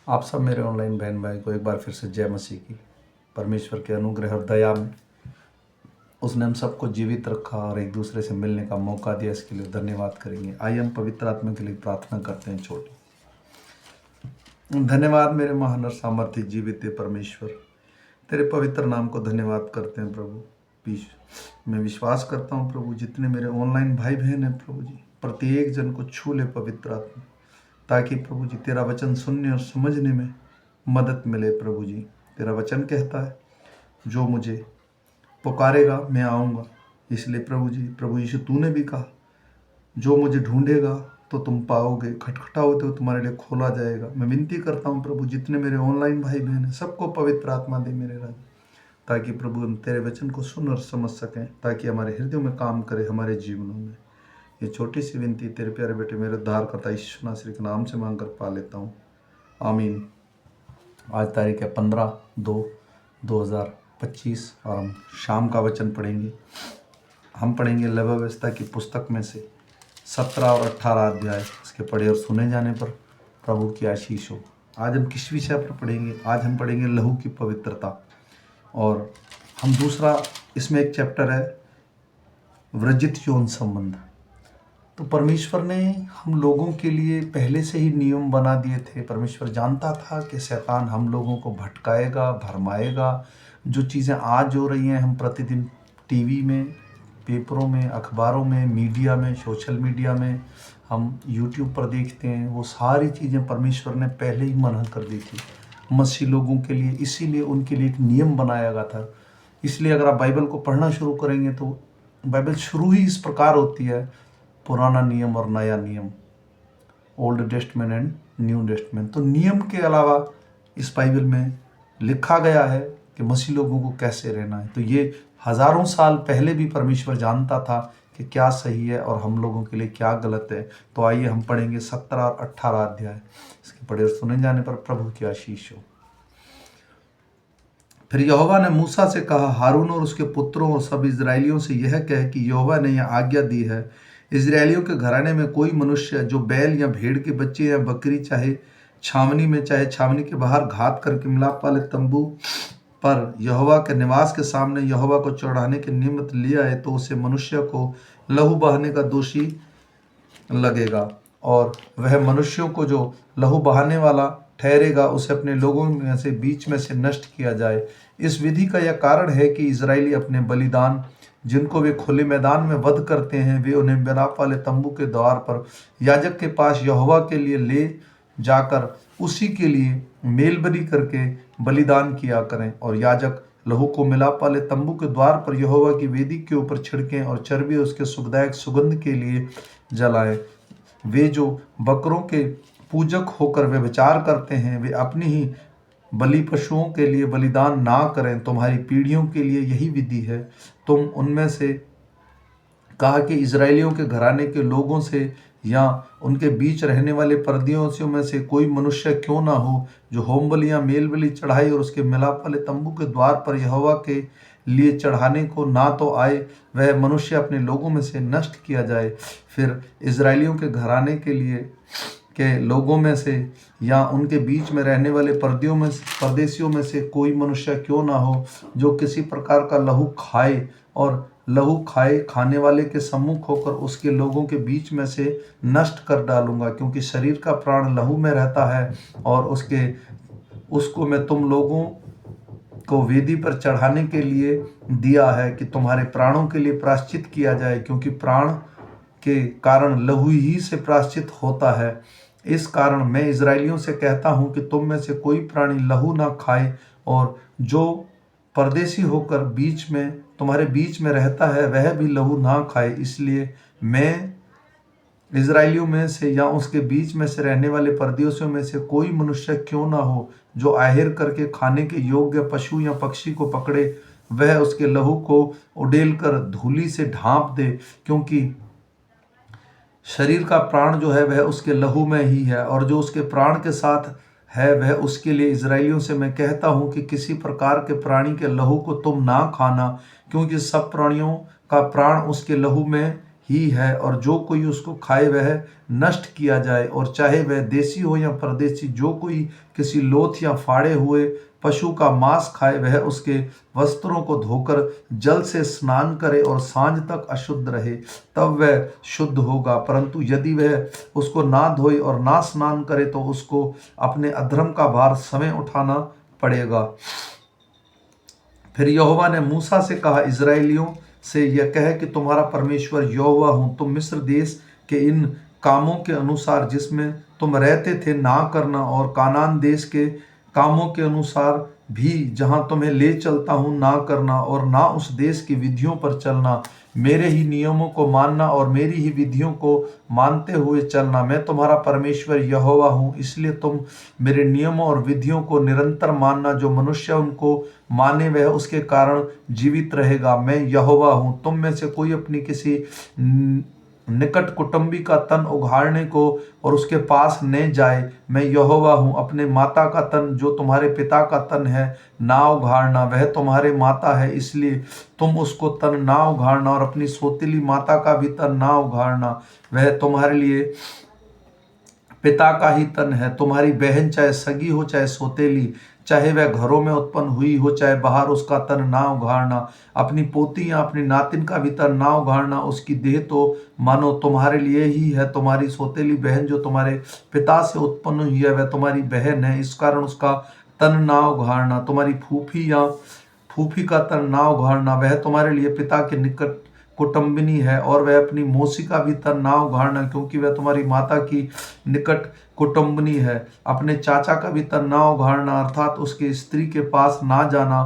आप सब मेरे ऑनलाइन बहन भाई को एक बार फिर से जय मसीह की। परमेश्वर के अनुग्रह और दया में उसने हम सबको जीवित रखा और एक दूसरे से मिलने का मौका दिया, इसके लिए धन्यवाद करेंगे। आइए हम पवित्र आत्मा के लिए प्रार्थना करते हैं। छोटी धन्यवाद मेरे महान और सामर्थ्य जीवित परमेश्वर, तेरे पवित्र नाम को धन्यवाद करते हैं प्रभु। मैं विश्वास करता हूँ प्रभु, जितने मेरे ऑनलाइन भाई बहन हैं प्रभु जी, प्रत्येक जन को छू ले पवित्र आत्मा, ताकि प्रभु जी तेरा वचन सुनने और समझने में मदद मिले। प्रभु जी तेरा वचन कहता है, जो मुझे पुकारेगा मैं आऊँगा। इसलिए प्रभु जी, प्रभु यीशु तूने भी कहा, जो मुझे ढूंढेगा तो तुम पाओगे, खटखटाओ तो तुम्हारे लिए खोला जाएगा। मैं विनती करता हूँ प्रभु, जितने मेरे ऑनलाइन भाई बहन हैं सबको पवित्र आत्मा दे मेरे राज, ताकि प्रभु हम तेरे वचन को सुन और समझ सकें, ताकि हमारे हृदयों में काम करे, हमारे जीवनों में। ये छोटी सी विनती तेरे प्यारे बेटे मेरे उद्धारकर्ता यीशु नासरी के नाम से मांग कर पा लेता हूँ, आमीन। आज तारीख है 15/2/2025 और हम शाम का वचन पढ़ेंगे। हम पढ़ेंगे लेवी व्यवस्था की पुस्तक में से 17 और 18 अध्याय। इसके पढ़े और सुने जाने पर प्रभु की आशीष हो। आज हम किस विषय पर पढ़ेंगे? आज हम पढ़ेंगे लहू की पवित्रता, और हम दूसरा, इसमें एक चैप्टर है वर्जित यौन संबंध। तो परमेश्वर ने हम लोगों के लिए पहले से ही नियम बना दिए थे। परमेश्वर जानता था कि शैतान हम लोगों को भटकाएगा, भरमाएगा। जो चीज़ें आज हो रही हैं, हम प्रतिदिन टीवी में, पेपरों में, अखबारों में, मीडिया में, सोशल मीडिया में, हम यूट्यूब पर देखते हैं, वो सारी चीज़ें परमेश्वर ने पहले ही मना कर दी थी मसीह लोगों के लिए। इसीलिए उनके लिए एक नियम बनाया गया था। इसलिए अगर आप बाइबल को पढ़ना शुरू करेंगे तो बाइबल शुरू ही इस प्रकार होती है, पुराना नियम और नया नियम, old testament and new testament. तो नियम के अलावा इस बाइबल में लिखा गया है कि मसीह लोगों को कैसे रहना है। तो ये हजारों साल पहले भी परमेश्वर जानता था कि क्या सही है और हम लोगों के लिए क्या गलत है। तो आइए हम पढ़ेंगे 17 और 18 अध्याय। इसके पढ़े और सुने जाने पर प्रभु की आशीष हो। फिर यहोवा ने मूसा से कहा, हारून और उसके पुत्रों और सब इजरायलियों से यह कह कि यहोवा ने यह आज्ञा दी है, इजरायलियों के घराने में कोई मनुष्य जो बैल या भेड़ के बच्चे या बकरी, चाहे छावनी में चाहे छावनी के बाहर घात करके मिलाप वाले तंबू पर यहोवा के निवास के सामने यहोवा को चढ़ाने के निमित्त लिया है, तो उसे मनुष्य को लहू बहाने का दोषी लगेगा, और वह मनुष्यों को जो लहू बहाने वाला ठहरेगा उसे अपने लोगों में से बीच में से नष्ट किया जाए। इस विधि का यह कारण है कि इजरायली अपने बलिदान, जिनको वे खुले मैदान में वध करते हैं, वे उन्हें मिलाप वाले तंबू के द्वार पर याजक के पास यहोवा के लिए ले जाकर उसी के लिए मेल बलि करके बलिदान किया करें, और याजक लहू को मिलाप वाले तंबू के द्वार पर यहोवा की वेदी के ऊपर छिड़कें और चर्बी उसके सुखदायक सुगंध के लिए जलाएं। वे जो बकरों के पूजक होकर वे विचार करते हैं, वे अपनी ही बलि पशुओं के लिए बलिदान ना करें। तुम्हारी पीढ़ियों के लिए यही विधि है। तुम उनमें से कहा कि इजरायलियों के घराने के लोगों से या उनके बीच रहने वाले परदेशियों में से कोई मनुष्य क्यों ना हो जो होम बलि या मेल बलि चढ़ाए और उसके मिलाप वाले तंबू के द्वार पर यहोवा के लिए चढ़ाने को ना तो आए, वह मनुष्य अपने लोगों में से नष्ट किया जाए। फिर इजरायलियों के घराने के लिए के लोगों में से या उनके बीच में रहने वाले परदेशियों में से कोई मनुष्य क्यों ना हो जो किसी प्रकार का लहू खाए, और लहू खाने वाले के सम्मुख होकर उसके लोगों के बीच में से नष्ट कर डालूंगा, क्योंकि शरीर का प्राण लहू में रहता है, और उसको मैं तुम लोगों को वेदी पर चढ़ाने के लिए दिया है कि तुम्हारे प्राणों के लिए प्रायश्चित किया जाए, क्योंकि प्राण के कारण लहू ही से प्रायश्चित होता है। इस कारण मैं इजरायलियों से कहता हूं कि तुम में से कोई प्राणी लहू ना खाए, और जो परदेशी होकर तुम्हारे बीच में रहता है वह भी लहू ना खाए। इसलिए मैं इजरायलियों में से या उसके बीच में से रहने वाले परदेशियों में से कोई मनुष्य क्यों ना हो जो आहेर करके खाने के योग्य पशु या पक्षी को पकड़े, वह उसके लहू को उड़ेल कर धूली से ढांप दे, क्योंकि शरीर का प्राण जो है वह उसके लहू में ही है, और जो उसके प्राण के साथ है वह उसके लिए। इजरायलियों से मैं कहता हूं कि किसी प्रकार के प्राणी के लहू को तुम ना खाना, क्योंकि सब प्राणियों का प्राण उसके लहू में ही है, और जो कोई उसको खाए वह नष्ट किया जाए। और चाहे वह देशी हो या परदेशी, जो कोई किसी लोथ या फाड़े हुए पशु का मांस खाए वह उसके वस्त्रों को धोकर जल से स्नान करे और सांझ तक अशुद्ध रहे, तब वह शुद्ध होगा। परंतु यदि वह उसको ना धोए और ना स्नान करे तो उसको अपने अधर्म का भार स्वयं उठाना पड़ेगा। फिर यहोवा ने मूसा से कहा, इस्राएलियों से यह कह कि तुम्हारा परमेश्वर यहोवा हूँ। तुम मिस्र देश के इन कामों के अनुसार जिसमें तुम रहते थे ना करना, और कानान देश के कामों के अनुसार भी जहां तुम्हें ले चलता हूं ना करना, और ना उस देश की विधियों पर चलना। मेरे ही नियमों को मानना और मेरी ही विधियों को मानते हुए चलना। मैं तुम्हारा परमेश्वर यहोवा हूँ, इसलिए तुम मेरे नियमों और विधियों को निरंतर मानना। जो मनुष्य उनको माने वह उसके कारण जीवित रहेगा। मैं यहोवा हूँ। तुम में से कोई अपनी किसी निकट कुटुंबी का तन उघाड़ने को और उसके पास न जाए। मैं यहोवा हूँ। अपने माता का तन जो तुम्हारे पिता का तन है ना उघाड़ना, वह तुम्हारे माता है, इसलिए तुम उसको तन ना उघाड़ना। और अपनी सौतेली माता का भी तन ना उघाड़ना, वह तुम्हारे लिए पिता का ही तन है। तुम्हारी बहन चाहे सगी हो चाहे सौतेली, चाहे वह घरों में उत्पन्न हुई हो चाहे बाहर, उसका तन ना उघाड़ना। अपनी पोती या अपनी नातिन का भी तन ना उघाड़ना। उसकी देह तो मानो तुम्हारे लिए ही है। तुम्हारी सौतेली बहन जो तुम्हारे पिता से उत्पन्न हुई है वह तुम्हारी बहन है, इस कारण उसका तन ना उघाड़ना। तुम्हारी फूफी या फूफी का तन ना उघाड़ना, वह तुम्हारे लिए पिता के निकट कुटुंबिनी है। और वह अपनी मौसी का भी तन ना उघाड़ना, क्योंकि वह तुम्हारी माता की निकट कुटुंबिनी है। अपने चाचा का भी तन ना उघाड़ना, अर्थात उसके स्त्री के पास ना जाना,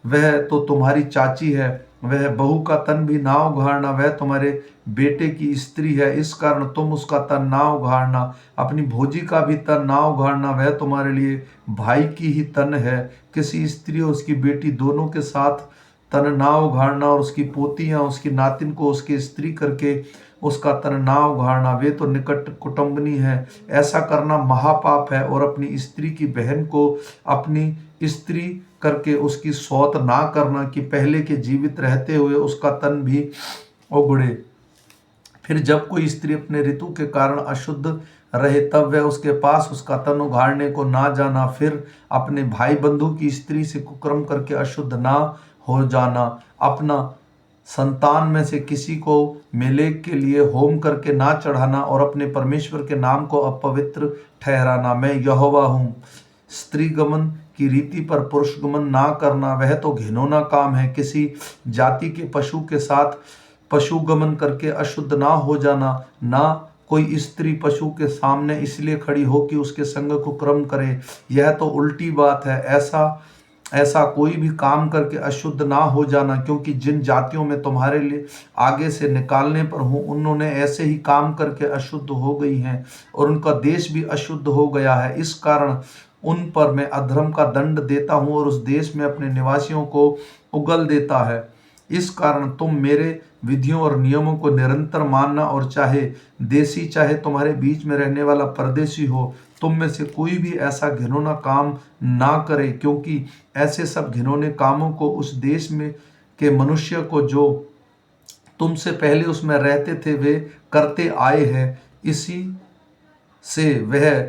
वह तो तुम्हारी चाची है। वह बहू का तन भी ना उघाड़ना, वह तुम्हारे बेटे की स्त्री है, इस कारण तुम उसका तन ना उघाड़ना। अपनी भोजी का भी तन ना उघाड़ना, वह तुम्हारे लिए भाई की ही तन है। किसी स्त्री और उसकी बेटी दोनों के साथ तन ना उघाड़ना, और उसकी पोती या उसकी नातिन को उसकी स्त्री करके उसका तन ना उघाड़ना, वे तो निकट कुटुंबनी है। ऐसा करना महापाप है। और अपनी स्त्री की बहन को अपनी स्त्री करके उसकी सौत ना करना, कि पहले के जीवित रहते हुए उसका तन भी उगड़े। फिर जब कोई स्त्री अपने ऋतु के कारण अशुद्ध रहे तब वह उसके पास उसका तन उघाड़ने को ना जाना। फिर अपने भाई बंधु की स्त्री से कुकर्म करके अशुद्ध ना हो जाना। अपना संतान में से किसी को मेलेक के लिए होम करके ना चढ़ाना, और अपने परमेश्वर के नाम को अपवित्र ठहराना। मैं यहोवा हूँ। स्त्री गमन की रीति पर पुरुष गमन ना करना, वह तो घिनौना काम है। किसी जाति के पशु के साथ पशु गमन करके अशुद्ध ना हो जाना। ना कोई स्त्री पशु के सामने इसलिए खड़ी हो कि उसके संग कुकर्म करे, यह तो उल्टी बात है। ऐसा कोई भी काम करके अशुद्ध ना हो जाना, क्योंकि जिन जातियों में तुम्हारे लिए आगे से निकालने पर हूँ उन्होंने ऐसे ही काम करके अशुद्ध हो गई हैं, और उनका देश भी अशुद्ध हो गया है। इस कारण उन पर मैं अधर्म का दंड देता हूँ और उस देश में अपने निवासियों को उगल देता है। इस कारण तुम मेरे विधियों और नियमों को निरंतर मानना, और चाहे देशी चाहे तुम्हारे बीच में रहने वाला परदेशी हो, तुम में से कोई भी ऐसा घिनौना काम ना करे, क्योंकि ऐसे सब घिनौने कामों को उस देश में के मनुष्य को जो तुमसे पहले उसमें रहते थे वे करते आए हैं। इसी से वह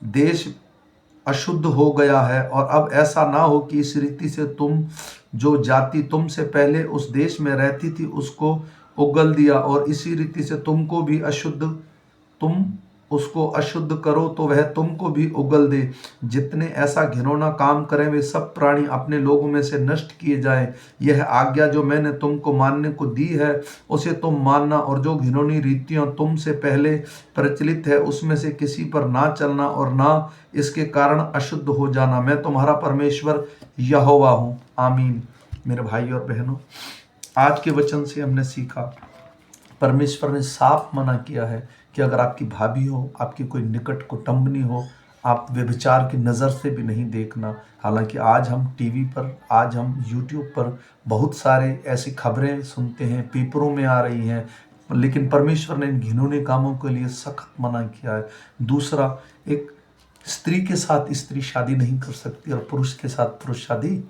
देश अशुद्ध हो गया है। और अब ऐसा ना हो कि इस रीति से तुम जो जाति तुमसे पहले उस देश में रहती थी उसको उगल दिया, और इसी रीति से तुमको भी तुम उसको अशुद्ध करो तो वह तुमको भी उगल दे। जितने ऐसा घिनौना काम करें वे सब प्राणी अपने लोगों में से नष्ट किए जाएं। यह आज्ञा जो मैंने तुमको मानने को दी है उसे तुम मानना, और जो घिनौनी रीतियां तुमसे पहले प्रचलित है उसमें से किसी पर ना चलना, और ना इसके कारण अशुद्ध हो जाना। मैं तुम्हारा परमेश्वर यहोवा हूँ। आमीन। मेरे भाई और बहनों, आज के वचन से हमने सीखा, परमेश्वर ने साफ मना किया है कि अगर आपकी भाभी हो, आपकी कोई निकट कुटुंबनी हो, आप व्यभिचार की नज़र से भी नहीं देखना। हालांकि आज हम टीवी पर, आज हम यूट्यूब पर बहुत सारे ऐसी खबरें सुनते हैं, पेपरों में आ रही हैं, लेकिन परमेश्वर ने इन घिनौने कामों के लिए सख्त मना किया है। दूसरा, एक स्त्री के साथ स्त्री शादी नहीं कर सकती और पुरुष के साथ पुरुष शादी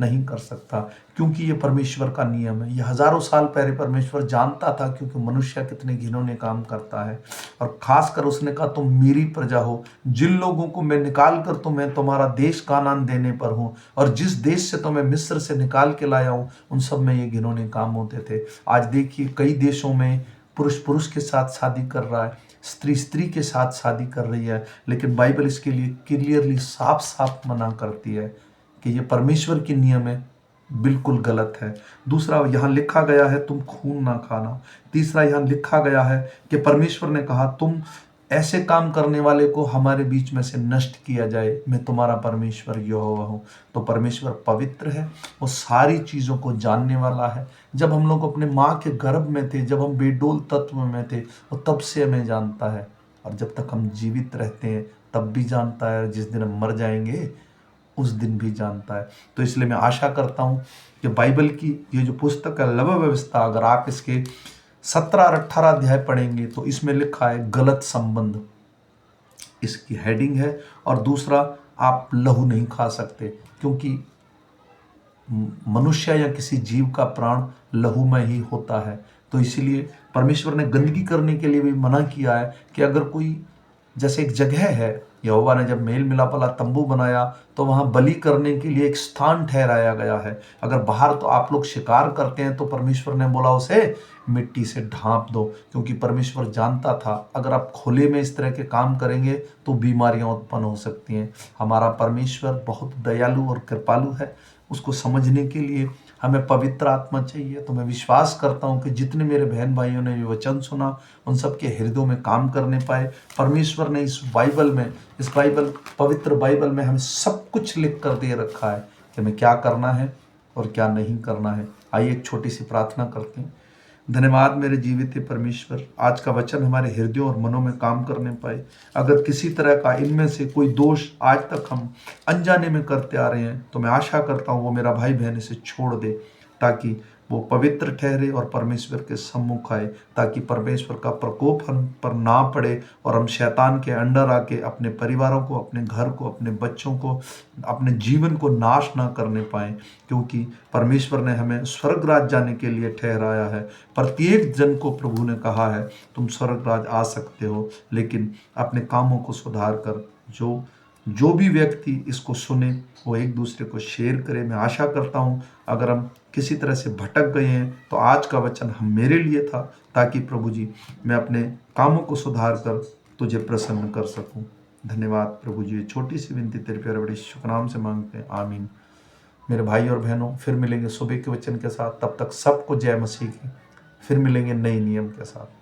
नहीं कर सकता, क्योंकि ये परमेश्वर का नियम है। ये हजारों साल पहले परमेश्वर जानता था, क्योंकि मनुष्य कितने घिनौने काम करता है। और खासकर उसने कहा तुम मेरी प्रजा हो, जिन लोगों को मैं निकाल कर तुम्हें तुम्हारा देश कानान देने पर हूँ, और जिस देश से तुम्हें मिस्र से निकाल के लाया हूँ, उन सब में ये घिनौने काम होते थे। आज देखिए कई देशों में पुरुष पुरुष के साथ शादी कर रहा है, स्त्री स्त्री के साथ शादी कर रही है, लेकिन बाइबल इसके लिए क्लियरली साफ साफ मना करती है कि ये परमेश्वर की नियम है, बिल्कुल गलत है। दूसरा यहाँ लिखा गया है तुम खून ना खाना। तीसरा यहाँ लिखा गया है कि परमेश्वर ने कहा तुम ऐसे काम करने वाले को हमारे बीच में से नष्ट किया जाए, मैं तुम्हारा परमेश्वर यहोवा हूँ। तो परमेश्वर पवित्र है, वो सारी चीज़ों को जानने वाला है। जब हम लोग अपने माँ के गर्भ में थे, जब हम बेडोल तत्व में थे, वो तब से हमें जानता है, और जब तक हम जीवित रहते हैं तब भी जानता है, जिस दिन हम मर जाएंगे उस दिन भी जानता है। तो इसलिए मैं आशा करता हूँ कि बाइबल की ये जो पुस्तक है लव व्यवस्था, अगर आप इसके 17 और 18 अध्याय पढ़ेंगे तो इसमें लिखा है गलत संबंध, इसकी हेडिंग है। और दूसरा, आप लहू नहीं खा सकते, क्योंकि मनुष्य या किसी जीव का प्राण लहू में ही होता है। तो इसीलिए परमेश्वर ने गंदगी करने के लिए भी मना किया है कि अगर कोई, जैसे एक जगह है, यहोवा ने जब मेल मिलाप वाला तंबू बनाया तो वहां बलि करने के लिए एक स्थान ठहराया गया है। अगर बाहर तो आप लोग शिकार करते हैं तो परमेश्वर ने बोला उसे मिट्टी से ढांप दो, क्योंकि परमेश्वर जानता था अगर आप खुले में इस तरह के काम करेंगे तो बीमारियां उत्पन्न हो सकती हैं। हमारा परमेश्वर बहुत दयालु और कृपालु है, उसको समझने के लिए हमें पवित्र आत्मा चाहिए। तो मैं विश्वास करता हूँ कि जितने मेरे बहन भाइयों ने ये वचन सुना, उन सबके हृदयों में काम करने पाए। परमेश्वर ने इस बाइबल में, इस पवित्र बाइबल में हमें सब कुछ लिख कर दे रखा है कि हमें क्या करना है और क्या नहीं करना है। आइए एक छोटी सी प्रार्थना करते हैं। धन्यवाद मेरे जीवित परमेश्वर, आज का वचन हमारे हृदयों और मनों में काम करने पाए। अगर किसी तरह का इनमें से कोई दोष आज तक हम अनजाने में करते आ रहे हैं, तो मैं आशा करता हूँ वो मेरा भाई बहन इसे छोड़ दे, ताकि वो पवित्र ठहरे और परमेश्वर के सम्मुख आए, ताकि परमेश्वर का प्रकोप हम पर ना पड़े और हम शैतान के अंडर आके अपने परिवारों को, अपने घर को, अपने बच्चों को, अपने जीवन को नाश ना करने पाए। क्योंकि परमेश्वर ने हमें स्वर्ग राज जाने के लिए ठहराया है। प्रत्येक जन को प्रभु ने कहा है तुम स्वर्ग राज आ सकते हो, लेकिन अपने कामों को सुधार कर जो भी व्यक्ति इसको सुने वो एक दूसरे को शेयर करे। मैं आशा करता हूँ अगर हम किसी तरह से भटक गए हैं तो आज का वचन हम मेरे लिए था, ताकि प्रभु जी मैं अपने कामों को सुधार कर तुझे प्रसन्न कर सकूं। धन्यवाद प्रभु जी, छोटी सी विनती तेरे प्यारे बड़े शुभ नाम से मांगते हैं, आमीन। मेरे भाई और बहनों, फिर मिलेंगे सुबह के वचन के साथ। तब तक सबको जय मसीह की। फिर मिलेंगे नए नियम के साथ।